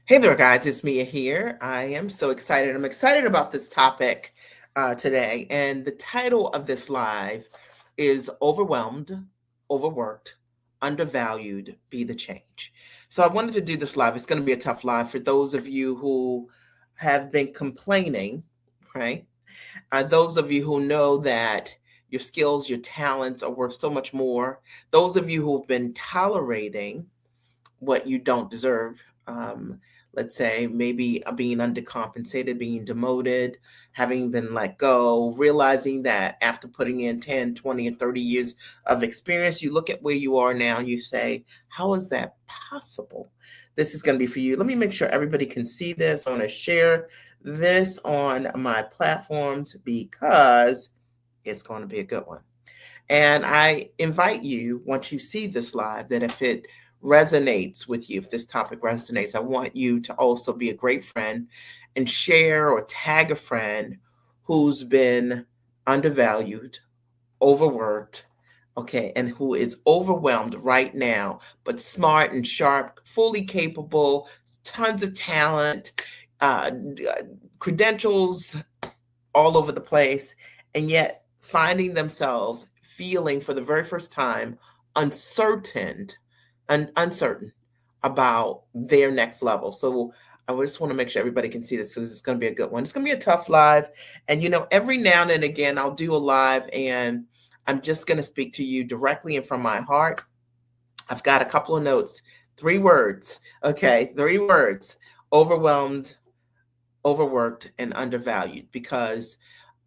Hey there, guys. It's Mia here. I am so excited. I'm excited about this topic today. And the title of this live is Overwhelmed, Overworked, Undervalued, Be the Change. So I wanted to do this live. It's going to be a tough live for those of you who have been complaining, right? Those of you who know that your skills, your talents are worth so much more. Those of you who've been tolerating what you don't deserve. Let's say maybe being undercompensated, being demoted, having been let go, realizing that after putting in 10, 20, and 30 years of experience, you look at where you are now and you say, how is that possible? This is going to be for you. Let me make sure everybody can see this. I want to share this on my platforms because it's going to be a good one. And I invite you, once you see this live, that if it resonates with you, if this topic resonates, I want you to also be a great friend and share or tag a friend who's been undervalued, overworked, okay, and who is overwhelmed right now, but smart and sharp, fully capable, tons of talent, credentials all over the place, and yet finding themselves feeling for the very first time uncertain uncertain about their next level. So I just want to make sure everybody can see this because it's going to be a good one. It's going to be a tough live. And, every now and again, I'll do a live and I'm just going to speak to you directly and from my heart. I've got a couple of notes, 3 words. Okay, 3 words: overwhelmed, overworked, and undervalued, because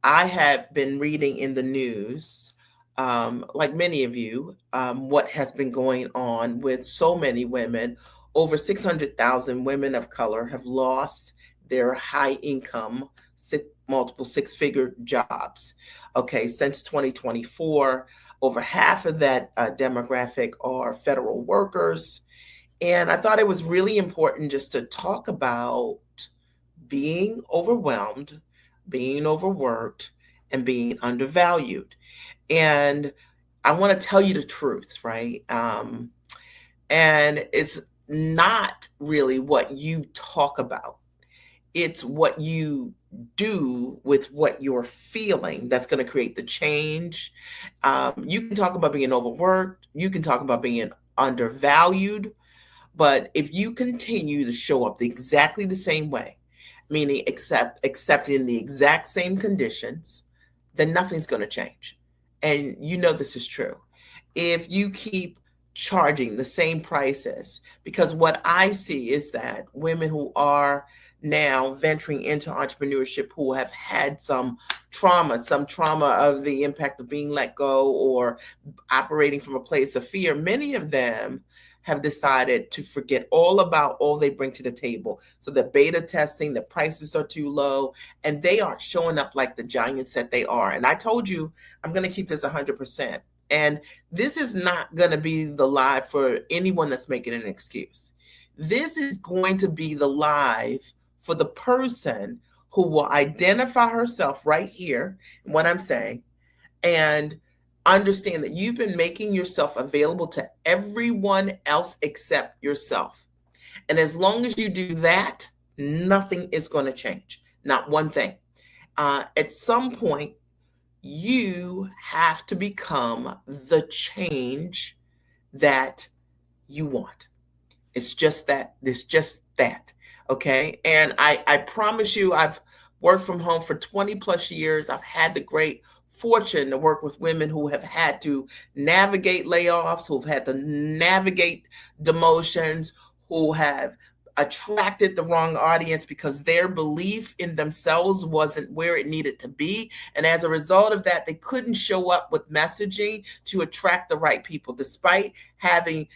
I have been reading in the news, like many of you, what has been going on with so many women. Over 600,000 women of color have lost their high income, multiple 6-figure jobs. Okay, since 2024, over half of that demographic are federal workers. And I thought it was really important just to talk about being overwhelmed, being overworked, and being undervalued. And I want to tell you the truth, right? And it's not really what you talk about, it's what you do with what you're feeling that's going to create the change. You can talk about being overworked, you can talk about being undervalued, but if you continue to show up exactly the same way, meaning accepting the exact same conditions, then nothing's going to change. And this is true. If you keep charging the same prices, because what I see is that women who are now venturing into entrepreneurship, who have had some trauma of the impact of being let go or operating from a place of fear, many of them have decided to forget all about all they bring to the table. So the beta testing, the prices are too low, and they aren't showing up like the giants that they are. And I told you, I'm going to keep this 100%. And this is not going to be the live for anyone that's making an excuse. This is going to be the live for the person who will identify herself right here, what I'm saying, and understand that you've been making yourself available to everyone else except yourself. And as long as you do that, nothing is going to change. Not one thing. At some point, you have to become the change that you want. It's just that. It's just that. Okay. And I promise you, I've worked from home for 20 plus years. I've had the great fortune to work with women who have had to navigate layoffs, who've had to navigate demotions, who have attracted the wrong audience because their belief in themselves wasn't where it needed to be. And as a result of that, they couldn't show up with messaging to attract the right people, despite having,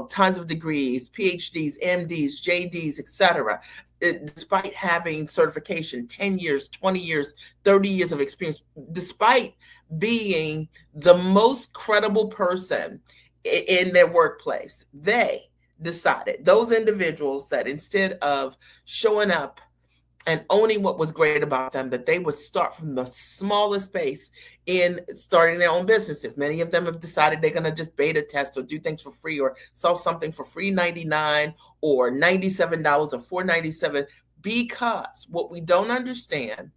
tons of degrees, PhDs, MDs, JDs, etc. Despite having certification, 10 years, 20 years, 30 years of experience, despite being the most credible person in their workplace, they decided, those individuals, that instead of showing up and owning what was great about them, that they would start from the smallest space in starting their own businesses. Many of them have decided they're going to just beta test or do things for free or sell something for free 99 or $97 or 497, because what we don't understand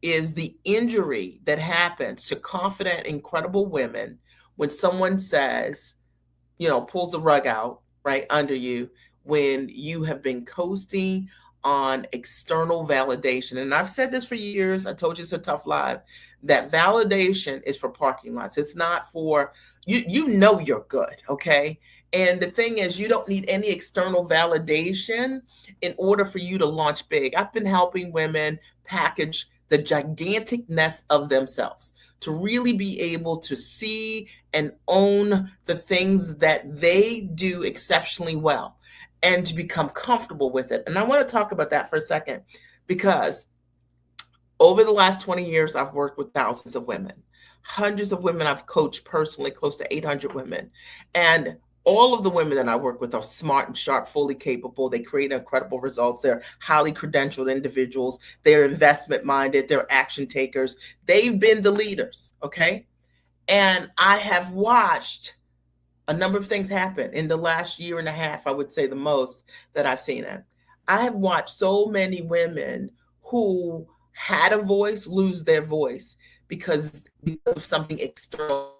is the injury that happens to confident, incredible women when someone says, pulls the rug out right under you when you have been coasting on external validation. And I've said this for years. I told you it's a tough life. That validation is for parking lots. It's not for you. You're good, okay? And the thing is, you don't need any external validation in order for you to launch big. I've been helping women package the giganticness of themselves to really be able to see and own the things that they do exceptionally well and to become comfortable with it. And I want to talk about that for a second, because over the last 20 years, I've worked with thousands of women, hundreds of women I've coached personally, close to 800 women. And all of the women that I work with are smart and sharp, fully capable. They create incredible results. They're highly credentialed individuals. They're investment minded. They're action takers. They've been the leaders. Okay. And I have watched a number of things happen in the last year and a half, I would say the most that I've seen it. I have watched so many women who had a voice lose their voice because of something external.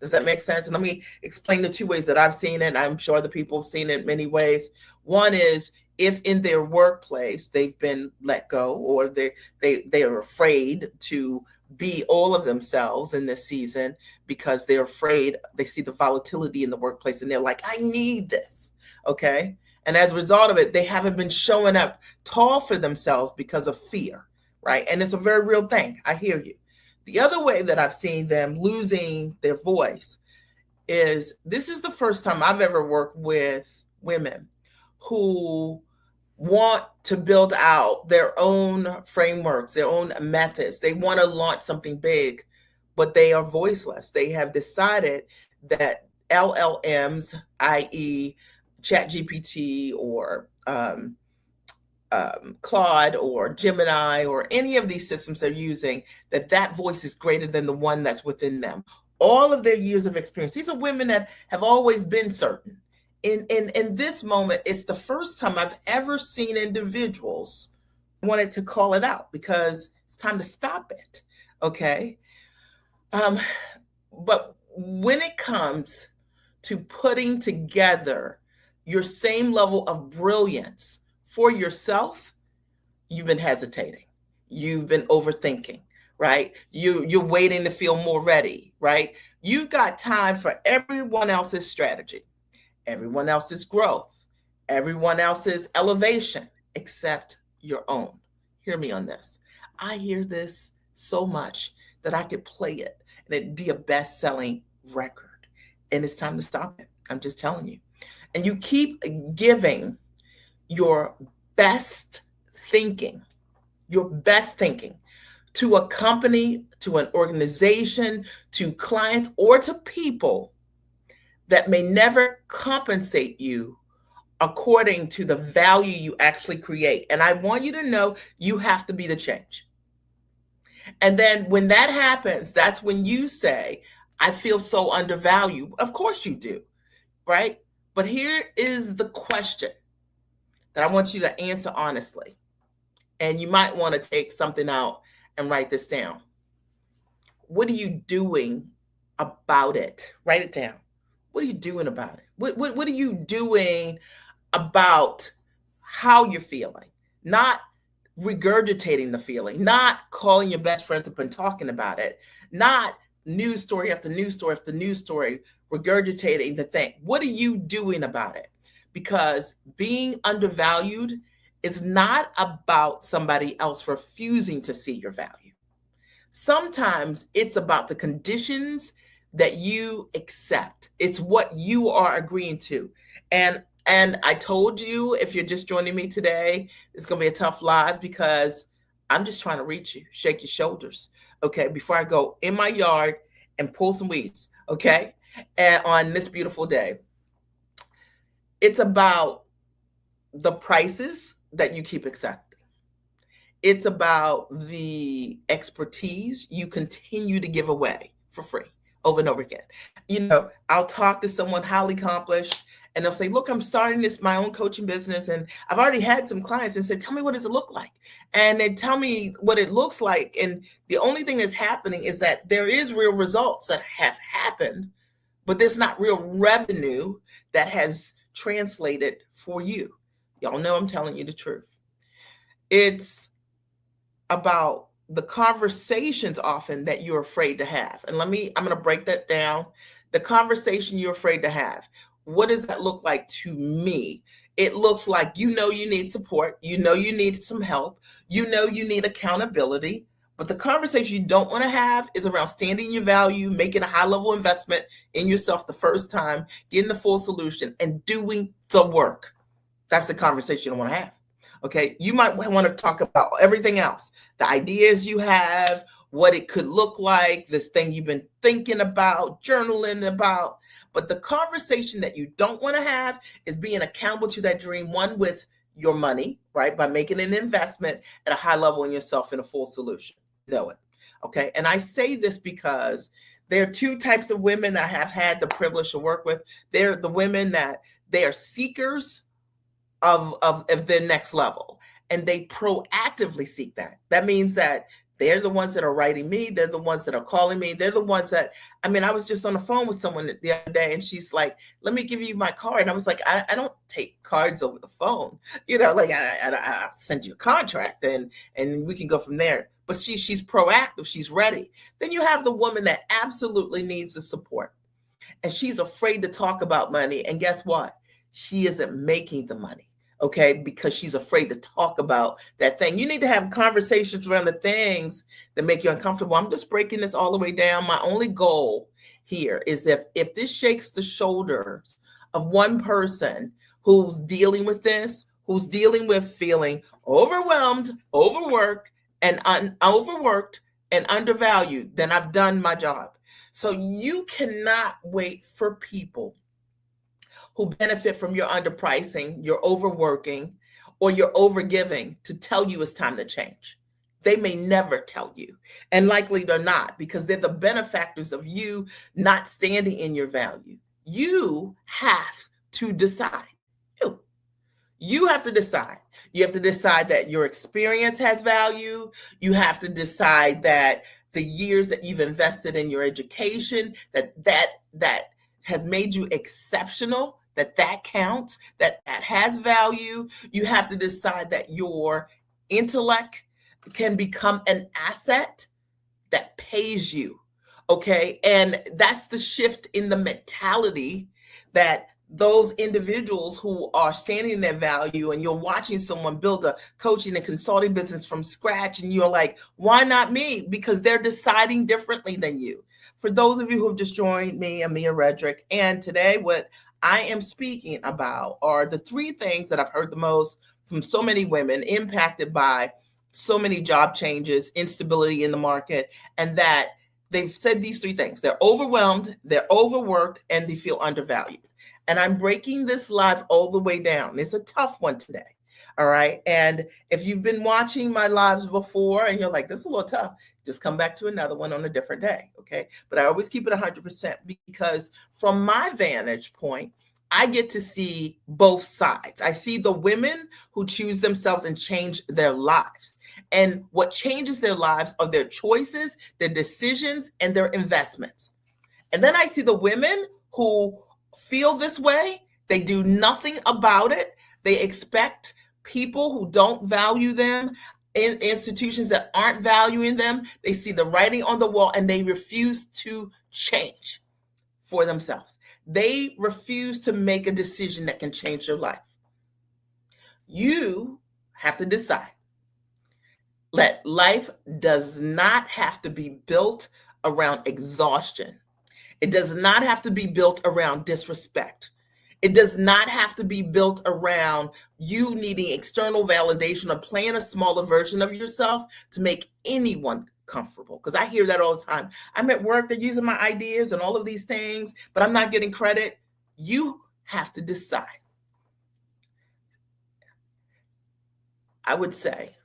Does that make sense? And let me explain the two ways that I've seen it. I'm sure other people have seen it in many ways. One is if in their workplace they've been let go, or they're afraid to be all of themselves in this season because they're afraid, they see the volatility in the workplace and they're like, I need this. Okay. And as a result of it, they haven't been showing up tall for themselves because of fear. Right. And it's a very real thing. I hear you. The other way that I've seen them losing their voice is, this is the first time I've ever worked with women who want to build out their own frameworks, their own methods. They want to launch something big, but they are voiceless. They have decided that LLMs, i.e., ChatGPT or Claude or Gemini or any of these systems they're using, that voice is greater than the one that's within them. All of their years of experience. These are women that have always been certain. In this moment, it's the first time I've ever seen individuals wanted to call it out because it's time to stop it. Okay. But when it comes to putting together your same level of brilliance for yourself, you've been hesitating. You've been overthinking, right? You're waiting to feel more ready, right? You've got time for everyone else's strategy, everyone else's growth, everyone else's elevation, except your own. Hear me on this. I hear this so much that I could play it and it'd be a best-selling record. And it's time to stop it. I'm just telling you. And you keep giving your best thinking, to a company, to an organization, to clients, or to people that may never compensate you according to the value you actually create. And I want you to know you have to be the change. And then when that happens, that's when you say, I feel so undervalued. Of course you do, right? But here is the question that I want you to answer honestly. And you might want to take something out and write this down. What are you doing about it? Write it down. What are you doing about it? What are you doing about how you're feeling? Not regurgitating the feeling, not calling your best friends up and talking about it, not news story after news story after news story, regurgitating the thing. What are you doing about it? Because being undervalued is not about somebody else refusing to see your value. Sometimes it's about the conditions that you accept. It's what you are agreeing to. And I told you, if you're just joining me today, it's going to be a tough live because I'm just trying to reach you, shake your shoulders, okay, before I go in my yard and pull some weeds, okay, and on this beautiful day. It's about the prices that you keep accepting. It's about the expertise you continue to give away for free over and over again. I'll talk to someone highly accomplished and they'll say, look, I'm starting my own coaching business. And I've already had some clients and said, tell me, what does it look like? And they tell me what it looks like. And the only thing that's happening is that there is real results that have happened, but there's not real revenue that has translated for you. Y'all know I'm telling you the truth. It's about the conversations often that you're afraid to have. And I'm going to break that down. The conversation you're afraid to have. What does that look like to me? It looks like, you need support. You need some help. You need accountability. But the conversation you don't want to have is around standing your value, making a high level investment in yourself the first time, getting the full solution, and doing the work. That's the conversation you don't want to have. Okay, you might want to talk about everything else, the ideas you have, what it could look like, this thing you've been thinking about, journaling about. But the conversation that you don't want to have is being accountable to that dream, one, with your money, right? By making an investment at a high level in yourself in a full solution. Know it. Okay. And I say this because there are two types of women that I have had the privilege to work with. They're the women that they are seekers of the next level, and they proactively seek that. That means that they're the ones that are writing me. They're the ones that are calling me. They're the ones that, I was just on the phone with someone the other day, and she's like, let me give you my card. And I was like, I don't take cards over the phone. I'll send you a contract and we can go from there. But she's proactive. She's ready. Then you have the woman that absolutely needs the support, and she's afraid to talk about money. And guess what? She isn't making the money. Okay, because she's afraid to talk about that thing. You need to have conversations around the things that make you uncomfortable. I'm just breaking this all the way down. My only goal here is if this shakes the shoulders of one person who's dealing with this, who's dealing with feeling overwhelmed, overworked, and undervalued, then I've done my job. So you cannot wait for people who benefit from your underpricing, your overworking, or your overgiving to tell you it's time to change. They may never tell you, and likely they're not, because they're the benefactors of you not standing in your value. You have to decide. You have to decide. You have to decide that your experience has value. You have to decide that the years that you've invested in your education, that has made you exceptional, that counts, that has value. You have to decide that your intellect can become an asset that pays you. Okay. And that's the shift in the mentality that those individuals who are standing in their value, and you're watching someone build a coaching and consulting business from scratch, and you're like, why not me? Because they're deciding differently than you. For those of you who have just joined me, Amia Redrick, and today what I am speaking about are the three things that I've heard the most from so many women impacted by so many job changes, instability in the market, and that they've said these three things. They're overwhelmed, they're overworked, and they feel undervalued. And I'm breaking this live all the way down. It's a tough one today. All right. And if you've been watching my lives before and you're like, this is a little tough, just come back to another one on a different day. Okay. But I always keep it 100% because from my vantage point, I get to see both sides. I see the women who choose themselves and change their lives. And what changes their lives are their choices, their decisions, and their investments. And then I see the women who feel this way. They do nothing about it. They expect people who don't value them in institutions that aren't valuing them. They see the writing on the wall and they refuse to change for themselves. They refuse to make a decision that can change their life. You have to decide that life does not have to be built around exhaustion. It does not have to be built around disrespect. It does not have to be built around you needing external validation or playing a smaller version of yourself to make anyone comfortable. Because I hear that all the time. I'm at work, they're using my ideas and all of these things, but I'm not getting credit. You have to decide. I would say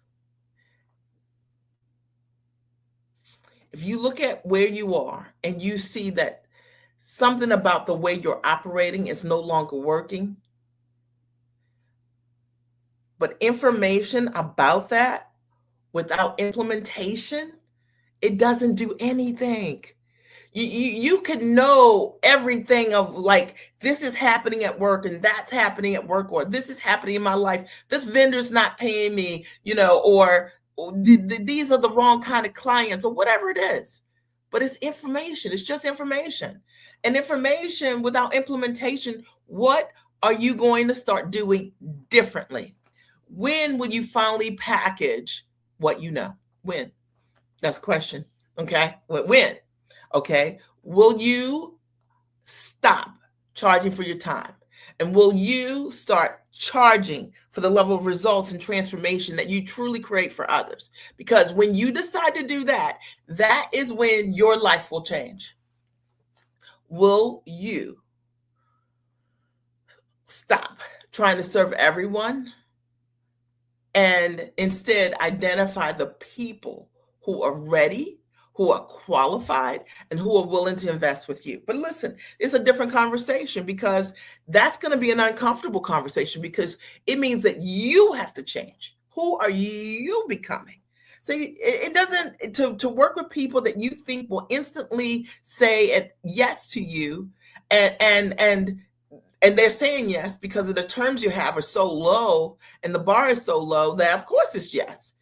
If you look at where you are and you see that something about the way you're operating is no longer working, but information about that without implementation, it doesn't do anything. You could know everything of like this is happening at work and that's happening at work, or this is happening in my life, this vendor's not paying me, or these are the wrong kind of clients or whatever it is. But it's information, it's just information. And information without implementation, what are you going to start doing differently? When will you finally package what you know? When? That's the question. Okay. When? Okay. Will you stop charging for your time? And will you start charging for the level of results and transformation that you truly create for others? Because when you decide to do that, that is when your life will change. Will you stop trying to serve everyone and instead identify the people who are ready, who are qualified, and who are willing to invest with you? But listen, it's a different conversation because that's going to be an uncomfortable conversation because it means that you have to change. Who are you becoming? So it doesn't to work with people that you think will instantly say yes to you, and and they're saying yes because of the terms you have are so low and the bar is so low that of course it's yes.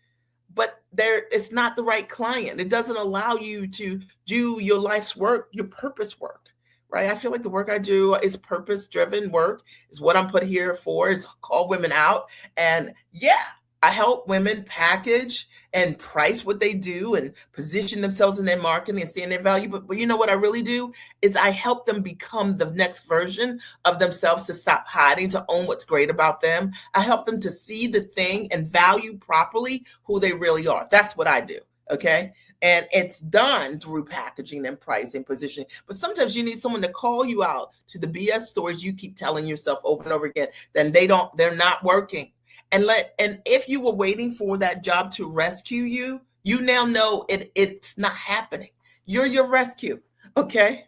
But it's not the right client. It doesn't allow you to do your life's work, your purpose work, right? I feel like the work I do is purpose driven work, is what I'm put here for. It's called Women Out. And yeah, I help women package and price what they do and position themselves in their marketing and stand their value. But you know what I really do is I help them become the next version of themselves, to stop hiding, to own what's great about them. I help them to see the thing and value properly who they really are. That's what I do. Okay. And it's done through packaging and pricing, positioning. But sometimes you need someone to call you out to the BS stories you keep telling yourself over and over again. Then they're not working. And if you were waiting for that job to rescue you, you now know it's not happening. You're your rescue. Okay.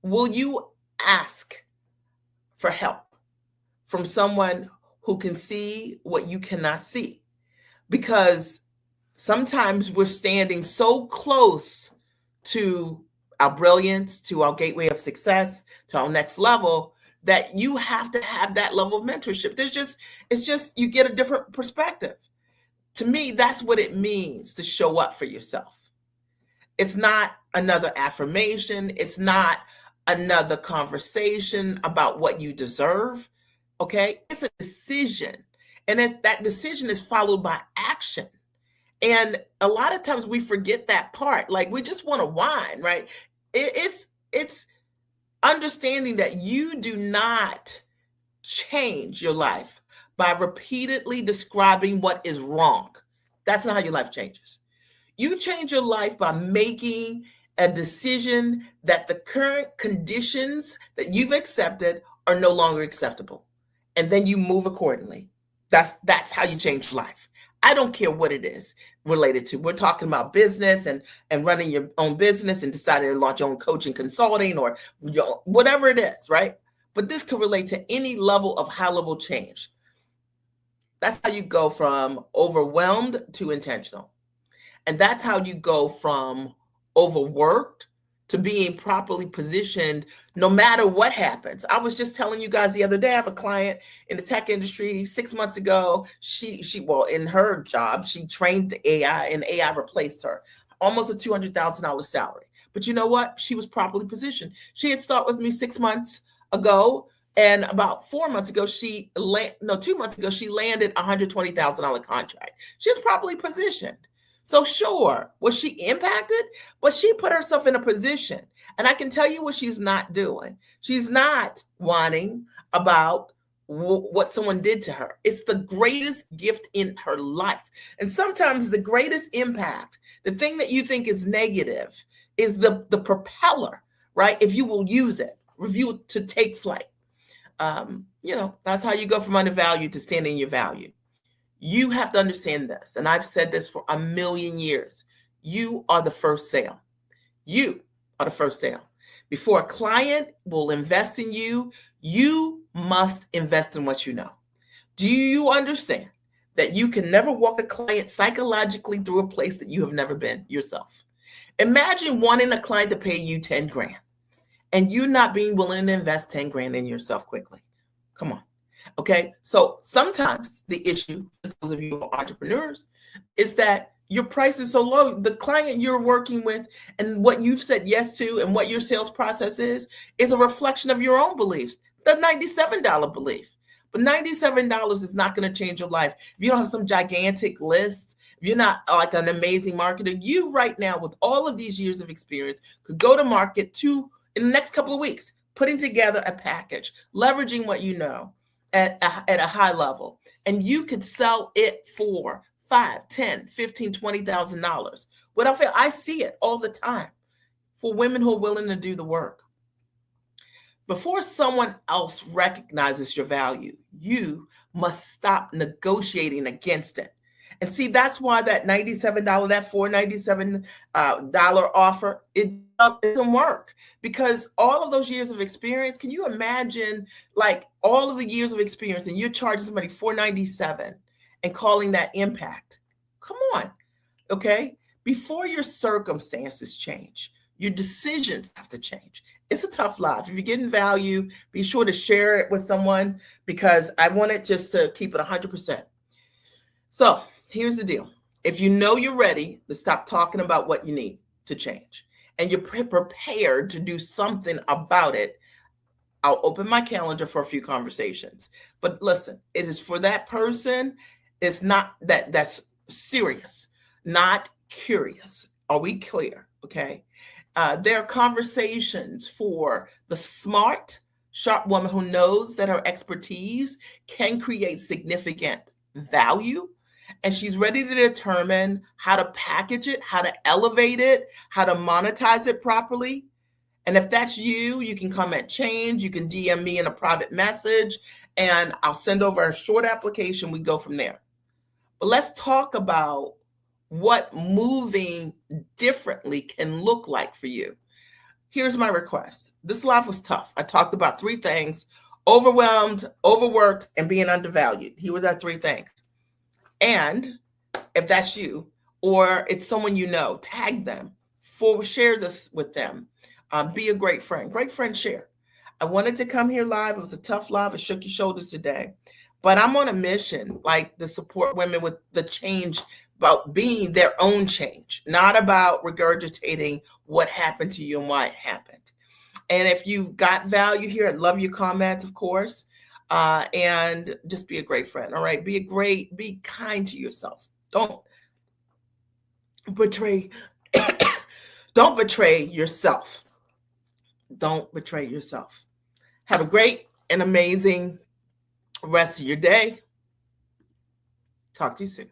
Will you ask for help from someone who can see what you cannot see? Because sometimes we're standing so close to our brilliance, to our gateway of success, to our next level, that you have to have that level of mentorship. It's just you get a different perspective. To me, that's what it means to show up for yourself. It's not another affirmation. It's not another conversation about what you deserve. Okay. It's a decision. And that decision is followed by action. And a lot of times we forget that part. Like we just want to whine, right? It's understanding that you do not change your life by repeatedly describing what is wrong. That's not how your life changes. You change your life by making a decision that the current conditions that you've accepted are no longer acceptable. And then you move accordingly. That's how you change life. I don't care what it is related to. We're talking about business and running your own business and deciding to launch your own coaching, consulting, or whatever it is, right? But this could relate to any level of high level change. That's how you go from overwhelmed to intentional. And that's how you go from overworked to being properly positioned no matter what happens. I was just telling you guys the other day, I have a client in the tech industry 6 months ago. Well, in her job, she trained the AI and AI replaced her. Almost a $200,000 salary. But you know what? She was properly positioned. She had started with me 6 months ago. And about 2 months ago, she landed a $120,000 contract. She was properly positioned. So sure, was she impacted? But she put herself in a position. And I can tell you what she's not doing. She's not whining about what someone did to her. It's the greatest gift in her life. And sometimes the greatest impact, the thing that you think is negative, is the propeller, right? If you will use it, review to take flight. That's how you go from undervalued to standing your value. You have to understand this, and I've said this for a million years. You are the first sale. You are the first sale. Before a client will invest in you, you must invest in what you know. Do you understand that you can never walk a client psychologically through a place that you have never been yourself? Imagine wanting a client to pay you 10 grand and you not being willing to invest 10 grand in yourself quickly. Come on. Okay. So sometimes the issue for those of you who are entrepreneurs is that your price is so low. The client you're working with and what you've said yes to and what your sales process is a reflection of your own beliefs, the $97 belief. But $97 is not going to change your life. If you don't have some gigantic list, if you're not like an amazing marketer, you right now, with all of these years of experience, could go to market in the next couple of weeks, putting together a package, leveraging what you know at a high level. And you could sell it for $5, $10, $15, $20,000 without fail. I see it all the time for women who are willing to do the work. Before someone else recognizes your value, you must stop negotiating against it. And see, that's why that $97, that $497 offer, it doesn't work, because all of those years of experience, can you imagine like all of the years of experience and you're charging somebody $497 and calling that impact? Come on. Okay. Before your circumstances change, your decisions have to change. It's a tough life. If you're getting value, be sure to share it with someone, because I want it just to keep it 100%. So here's the deal. If you know you're ready to stop talking about what you need to change and you're prepared to do something about it, I'll open my calendar for a few conversations. But listen, it is for that person. It's not that's serious, not curious. Are we clear? Okay. There are conversations for the smart, sharp woman who knows that her expertise can create significant value, and she's ready to determine how to package it, how to elevate it, how to monetize it properly. And if that's you, you can comment change, you can DM me in a private message, and I'll send over a short application. We go from there. But let's talk about what moving differently can look like for you. Here's my request. This life was tough. I talked about 3 things: overwhelmed, overworked, and being undervalued. Here were the 3 things. And if that's you, or it's someone you know, tag them, share this with them. Be a great friend. Great friend, share. I wanted to come here live. It was a tough live. I shook your shoulders today. But I'm on a mission, like, to support women with the change, about being their own change, not about regurgitating what happened to you and why it happened. And if you got value here, I'd love your comments, of course. And just be a great friend. All right. Be kind to yourself. Don't betray, don't betray yourself. Don't betray yourself. Have a great and amazing rest of your day. Talk to you soon.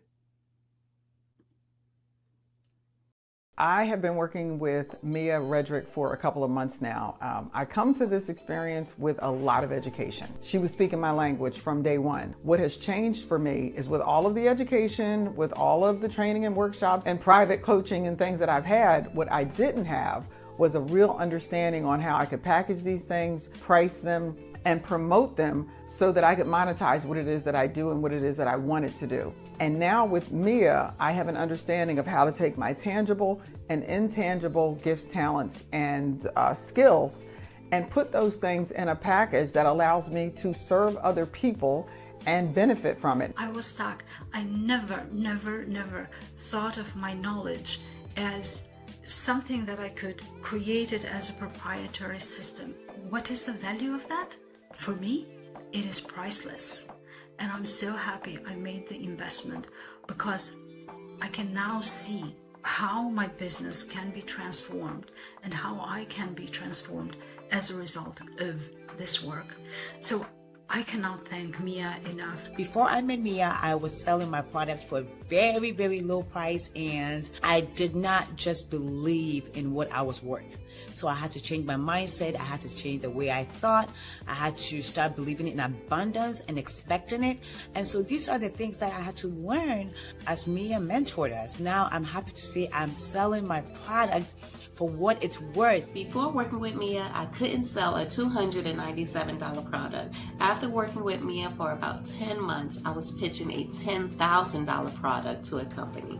I have been working with Mia Redrick for a couple of months now. I come to this experience with a lot of education. She was speaking my language from day one. What has changed for me is, with all of the education, with all of the training and workshops and private coaching and things that I've had, what I didn't have was a real understanding on how I could package these things, price them, and promote them so that I could monetize what it is that I do and what it is that I wanted to do. And now with Mia, I have an understanding of how to take my tangible and intangible gifts, talents, and skills, and put those things in a package that allows me to serve other people and benefit from it. I was stuck. I never thought of my knowledge as something that I could create it as a proprietary system. What is the value of that? For me, it is priceless. And I'm so happy I made the investment, because I can now see how my business can be transformed and how I can be transformed as a result of this work. So I cannot thank Mia enough. Before I met Mia, I was selling my product for a very, very low price, and I did not just believe in what I was worth. So I had to change my mindset. I had to change the way I thought. I had to start believing in abundance and expecting it. And so these are the things that I had to learn as Mia mentored us. Now I'm happy to say I'm selling my product for what it's worth. Before working with Mia, I couldn't sell a $297 product. After working with Mia for about 10 months, I was pitching a $10,000 product to a company.